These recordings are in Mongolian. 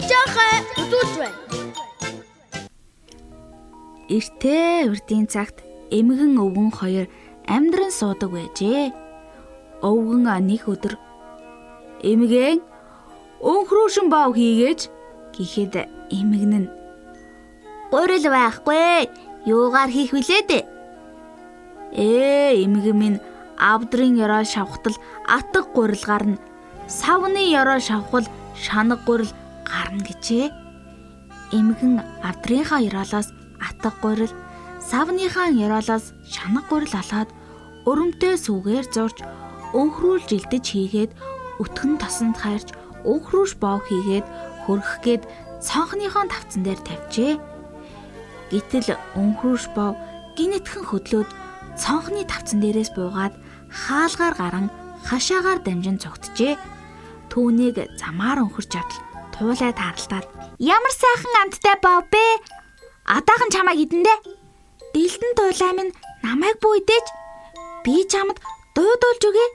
жаахан үзүүлж байна. Эртээ урдын цагт эмгэн өвгөн хоёр амьдран суудаг байжээ. Өвгөн нэг өдөр эмгэн өнхрүүшин бав хийгээч гэхэд эмгэн нь гурил байхгүй юугаар хийх вүлээ дээ. Эмгэн минь авдрын ёроо шавхтал атга гурил гарна. Савны ёроо шавхвал шанаг гурил гарна гэжээ. Эмгэн авдрынхаа ёроолоос атга гурил, савныхаа ёроолоос шанаг гурил алаад өрөмтэй сүгээр зурж өнхрүүлж илдэж хийгээд өтгөн тосонд хайрч өнхрүүш бов хийгээд хөргөх гээд цонхныхон тавцан дээр тавьжээ. Гэтэл өнхрүүш бов гинэтхэн хөдлөөд цонхны тавцан дээрээс буугаад хаалгаар гаран хашаагаар дамжин цогтжээ. Түүнийг замаар өнхөрч явтал туулай тааралтаад ямар сайхан амттай бов бэ? Атаахан чамайг идэндэ. Дэлдэн туулай минь намайг бүйдээж би чамд дуудуулж өгье.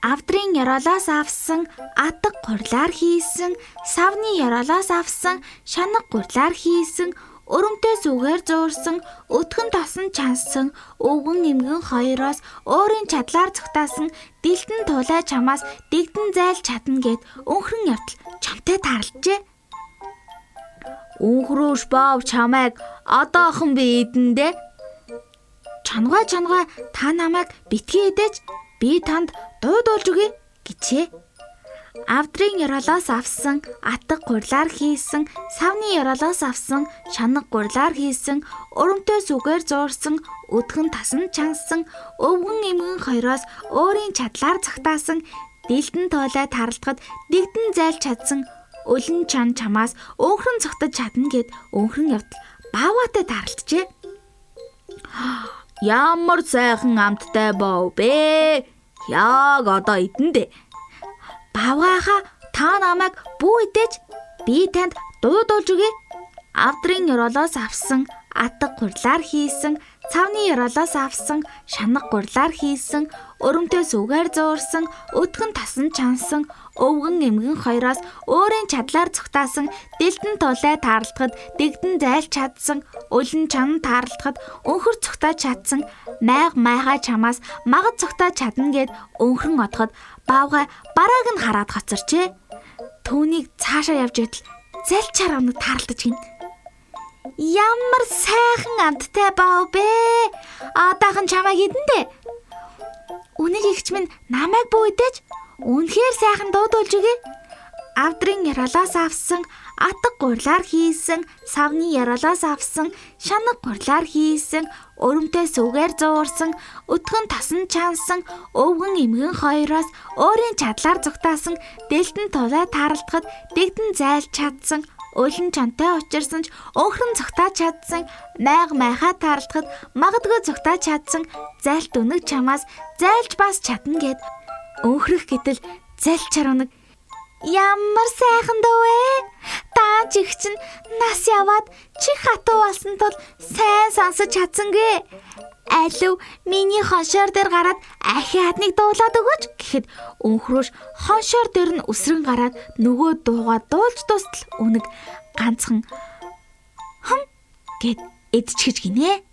Авдрын ёроолоос авсан атга гурлаар хийсэн, савны ёроолоос авсан шанаг гурлаар хийсэн, өрөмтэй сүгээр зуурсан, өтгөн тосон чансан, өвгөн эмгэн хоёроос өөрийн чадлаар цогтаасан дэлдэн туулай чамаас дэгдэн зайлж чадна гэд өнхрөн явтал чамтай таарлажээ. Өнхрөөш бов чамайг одоохон би идэндэ. Чангаа та намайг битгий идэж би танд дуудуулж өгье гэжээ. Авдрын ёроолоос авсан атга гурлаар хийсэн, савны ёроолоос авсан шанаг гурлаар хийсэн, өрөмтэй сүгээр зуурсан, өдгөн тасан чансан, өвгөн эмгэн хоёроос өөрийн чадлаар цогтаасан дэлдэн туулай тааралтахад дэгдэн зайлж чадсан өлөн чан чамаас өнхрөн цогтож чадна гэд өнхрөн явтал бааваатай таарлажээ. Ямар сайхан амттай бов бэ? Яг одоо идэндэ. Бавгааха та намайг бүү идэж би танд дуудуулж өгье. Авдрын ёроолоос авсан атга гурлаар хийсэн, цавны ёроолоос авсан шанаг гурлаар хийсэн, өрөмтэй сүгээр зуурсан, өтгөн тасан чансан, өвгөн эмгэн хоёроос өөрийн чадлаар цогтаасан дэлдэн туулай таарлахад дэгдэн зайлж чадсан, өлөн чан таарлахад өнхөр цогтоож чадсан, майгаа чамаас магад цогтоож чадна гэд өнхрөн одоход баавгай барааг нь хараад хоцорчээ. Түүнийг цаашаа явж идэл залчаар өнөг таарлаж гин. Ямар сайхан амттай бав бэ? Одоохон чамайг идэндэ. Үнэр ихч минь намайг бүйдэж үнэхээр сайхан дуудуулж өгье. Авдрын ёроолоос авсан атга гурлаар хийсэн, савны ёроолоос авсан шанаг гурлаар хийсэн, өрөмтэй сүгээр зуурсан, өтгөн тасан чансан, өвгөн эмгэн хоёроос өөрийн чадлаар цогтаасан дэлдэн туулай таарлахад дэгдэн зайлж чадсан, өлөн чантай учирсан ч өнхрөн цогтоож чадсан, майхаа таарлахад магадгүй цогтоож чадсан зайлт өнөг чамаас зайлж бас чадна гэд өнхрөх гэтэл залчаар өнөг. Ямар сайхан дөө вэ? Та чих чинь нас яваад чих хатуу болсон тул сайн сонсож чадсангүй. Алив миний хоншоор дээр гараад ахи хадныг дуулаад өгөөч гэхэд өнхрөөш хоншоор дээр нь үсрэн гараад нөгөө дуугаа дуулж дуустал өнөг ганцхан гэд эдчихэж гинэ.